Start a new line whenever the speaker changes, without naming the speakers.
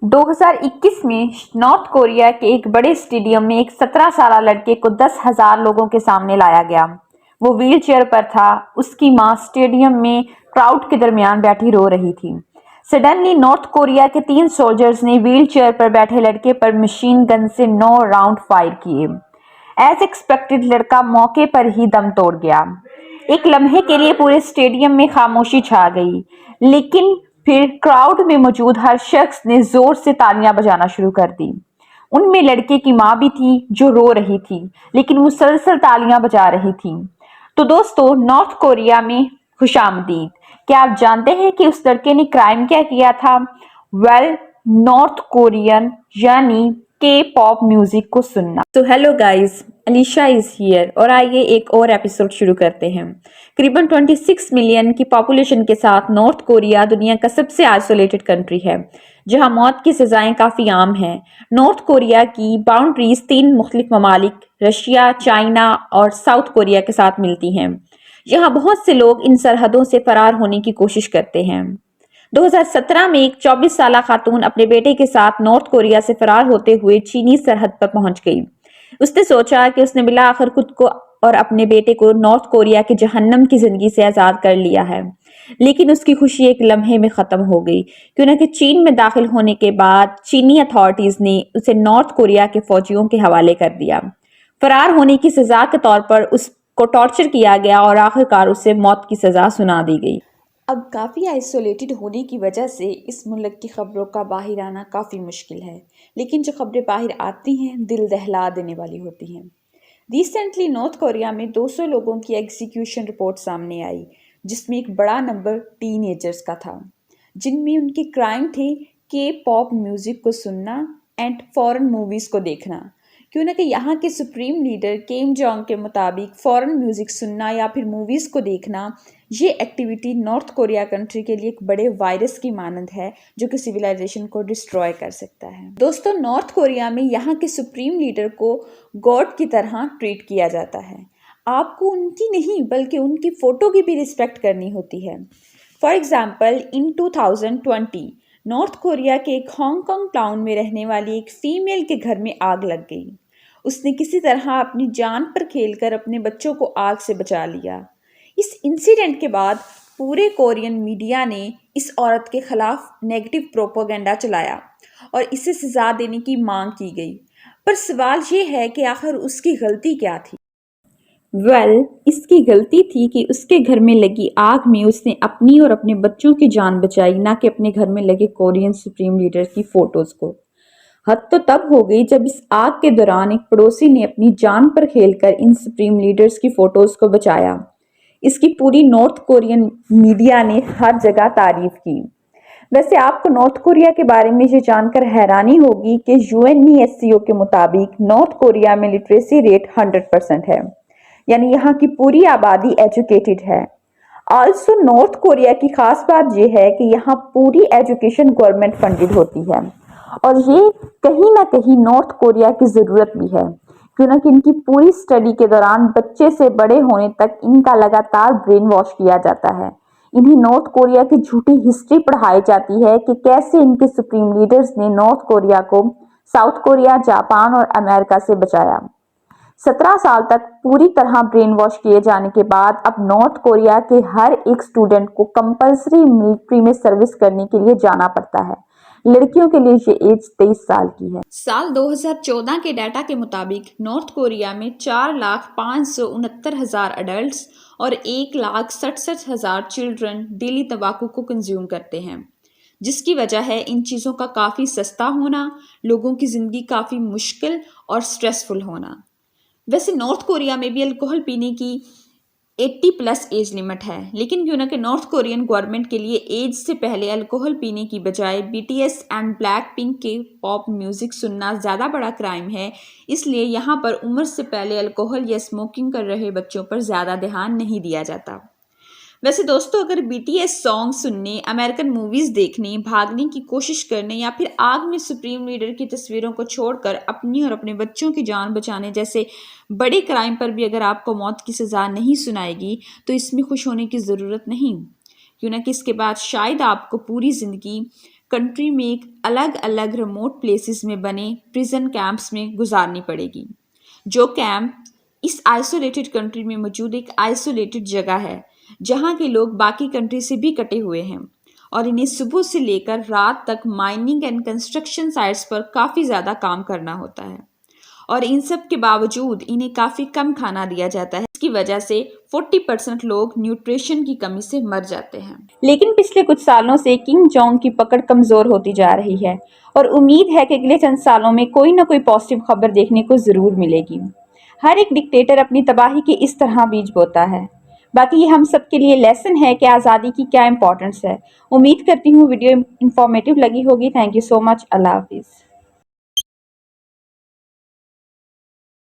2021 में north Korea के एक बड़े स्टेडियम में एक 17 साला लड़के को 10,000 लोगों के सामने लाया गया। वो व्हीलचेयर पर था। उसकी मां स्टेडियम में क्राउड के दरमियान बैठी रो रही थी। सडनली नॉर्थ कोरिया के 3 सोल्जर्स ने व्हीलचेयर पर बैठे लड़के पर मशीन गन से 9 राउंड फायर किए। एज एक्सपेक्टेड लड़का मौके पर ही दम तोड़ गया। एक लम्हे के लिए पूरे स्टेडियम में खामोशी छा गई, लेकिन फिर क्राउड में मौजूद हर शख्स ने जोर से तालियां बजाना शुरू कर दी। उनमें लड़के की मां भी थी जो रो रही थी, लेकिन मुसलसल तालियां बजा रही थी। तो दोस्तों, नॉर्थ कोरिया में खुशामदीद। क्या आप जानते हैं कि उस लड़के ने क्राइम क्या किया था? वेल, नॉर्थ कोरियन यानी के पॉप म्यूजिक को सुनना। तो hello guys, Alisha is here और आइए एक और एपिसोड शुरू करते हैं। करीबन 26 मिलियन की पॉपुलेशन के साथ नॉर्थ कोरिया दुनिया का सबसे आइसोलेटेड कंट्री है, जहां मौत की सजाएं काफ़ी आम हैं। नॉर्थ कोरिया की बाउंड्रीज 3 मुख्तलिफ ममालिक रशिया, चाइना और साउथ कोरिया के साथ मिलती हैं। यहाँ बहुत से लोग इन सरहदों से फरार होने की कोशिश करते हैं। 2017 में एक 24 साला खातून अपने बेटे के साथ नॉर्थ कोरिया से फरार होते हुए चीनी सरहद पर पहुंच गई। उसने सोचा कि उसने बिला आखिर खुद को और अपने बेटे को नॉर्थ कोरिया के जहन्नम की जिंदगी से आज़ाद कर लिया है, लेकिन उसकी खुशी एक लम्हे में ख़त्म हो गई, क्योंकि चीन में दाखिल होने के बाद चीनी अथॉरिटीज़ ने उसे नॉर्थ कोरिया के फौजियों के हवाले कर दिया। फरार होने की सज़ा के तौर पर उसको टॉर्चर किया गया और आखिरकार उसे मौत की सज़ा सुना दी गई।
अब काफ़ी आइसोलेटेड होने की वजह से इस मुल्क की ख़बरों का बाहर आना काफ़ी मुश्किल है, लेकिन जो ख़बरें बाहर आती हैं दिल दहला देने वाली होती हैं। रिसेंटली नॉर्थ कोरिया में 200 लोगों की एग्जीक्यूशन रिपोर्ट सामने आई, जिसमें एक बड़ा नंबर टीनएजर्स का था, जिनमें उनके क्राइम थे के पॉप म्यूज़िक को सुनना एंड फॉरेन मूवीज़ को देखना। क्यों ना कि यहाँ के सुप्रीम लीडर किम जोंग के मुताबिक फॉरेन म्यूज़िक सुनना या फिर मूवीज़ को देखना, ये एक्टिविटी नॉर्थ कोरिया कंट्री के लिए एक बड़े वायरस की मानंद है, जो कि सिविलाइजेशन को डिस्ट्रॉय कर सकता है। दोस्तों, नॉर्थ कोरिया में यहाँ के सुप्रीम लीडर को गॉड की तरह ट्रीट किया जाता है। आपको उनकी नहीं बल्कि उनकी फ़ोटो की भी रिस्पेक्ट करनी होती है। For example, in 2020 north Korea के एक हांगकांग टाउन में रहने वाली एक फीमेल के घर में आग लग गई। उसने किसी तरह अपनी जान पर खेलकर अपने बच्चों को आग से बचा लिया। इस इंसिडेंट के बाद पूरे कोरियन मीडिया ने इस औरत के खिलाफ नेगेटिव प्रोपेगेंडा चलाया और इसे सजा देने की मांग की गई। पर सवाल ये है कि आखिर उसकी गलती क्या थी?
इसकी गलती थी कि उसके घर में लगी आग में उसने अपनी और अपने बच्चों की जान बचाई, ना कि अपने घर में लगे कोरियन सुप्रीम लीडर की फोटोज को। हद तो तब हो गई जब इस आग के दौरान एक पड़ोसी ने अपनी जान पर खेलकर इन सुप्रीम लीडर्स की फोटोज को बचाया। इसकी पूरी नॉर्थ कोरियन मीडिया ने हर जगह तारीफ की। वैसे आपको नॉर्थ कोरिया के बारे में ये जानकर हैरानी होगी कि यूएनईएससीओ के मुताबिक नॉर्थ कोरिया में लिटरेसी रेट 100% है, यानी यहाँ की पूरी आबादी एजुकेटेड है। ऑल्सो नॉर्थ कोरिया की खास बात यह है कि यहाँ पूरी एजुकेशन गवर्नमेंट फंडेड होती है, और ये कहीं ना कहीं नॉर्थ कोरिया की ज़रूरत भी है, क्योंकि इनकी पूरी स्टडी के दौरान बच्चे से बड़े होने तक इनका लगातार ब्रेन वॉश किया जाता है। इन्हें नॉर्थ कोरिया की झूठी हिस्ट्री पढ़ाई जाती है कि कैसे इनके सुप्रीम लीडर्स ने नॉर्थ कोरिया को साउथ कोरिया, जापान और अमेरिका से बचाया। 17 साल तक पूरी तरह ब्रेन वॉश किए जाने के बाद अब नॉर्थ कोरिया के हर एक स्टूडेंट को कंपल्सरी मिलिट्री में सर्विस करने के लिए जाना पड़ता है। लड़कियों के लिए ये एज 23 साल की है।
साल 2014 के डाटा के मुताबिक नॉर्थ कोरिया में 4,569,000 अडल्ट्स और 1,67,000 चिल्ड्रन डेली तंबाकू को कंज्यूम करते हैं, जिसकी वजह है इन चीज़ों का काफ़ी सस्ता होना, लोगों की ज़िंदगी काफ़ी मुश्किल और स्ट्रेसफुल होना। वैसे नॉर्थ कोरिया में भी अल्कोहल पीने की 80+ एज लिमिट है, लेकिन क्यों ना कि नॉर्थ कोरियन गवर्नमेंट के लिए एज से पहले अल्कोहल पीने की बजाय बीटीएस एंड ब्लैक पिंक के पॉप म्यूजिक सुनना ज़्यादा बड़ा क्राइम है, इसलिए यहाँ पर उम्र से पहले अल्कोहल या स्मोकिंग कर रहे बच्चों पर ज़्यादा ध्यान नहीं दिया जाता। वैसे दोस्तों, अगर बीटीएस सॉन्ग सुनने, अमेरिकन मूवीज़ देखने, भागने की कोशिश करने या फिर आग में सुप्रीम लीडर की तस्वीरों को छोड़कर अपनी और अपने बच्चों की जान बचाने जैसे बड़े क्राइम पर भी अगर आपको मौत की सज़ा नहीं सुनाएगी, तो इसमें खुश होने की ज़रूरत नहीं, क्यों ना कि इसके बाद शायद आपको पूरी ज़िंदगी कंट्री में एक अलग अलग रिमोट प्लेसेस में बने प्रिजन कैंप्स में गुजारनी पड़ेगी। जो कैंप इस आइसोलेटेड कंट्री में मौजूद एक आइसोलेटेड जगह है जहाँ के लोग बाकी कंट्री से भी कटे हुए हैं और इन्हें सुबह से लेकर रात तक माइनिंग एंड कंस्ट्रक्शन साइट्स पर काफ़ी ज़्यादा काम करना होता है और इन सब के बावजूद इन्हें काफ़ी कम खाना दिया जाता है। इसकी वजह से 40% लोग न्यूट्रिशन की कमी से मर जाते हैं।
लेकिन पिछले कुछ सालों से किम जोंग की पकड़ कमजोर होती जा रही है और उम्मीद है कि अगले चंद सालों में कोई ना कोई पॉजिटिव खबर देखने को जरूर मिलेगी। हर एक डिक्टेटर अपनी तबाही के इस तरह बीज बोता है। बाकी ये हम सब के लिए लेसन है कि आज़ादी की क्या इंपॉर्टेंस है। उम्मीद करती हूँ वीडियो इंफॉर्मेटिव लगी होगी। Thank you so much. अल्लाह हाफिज़।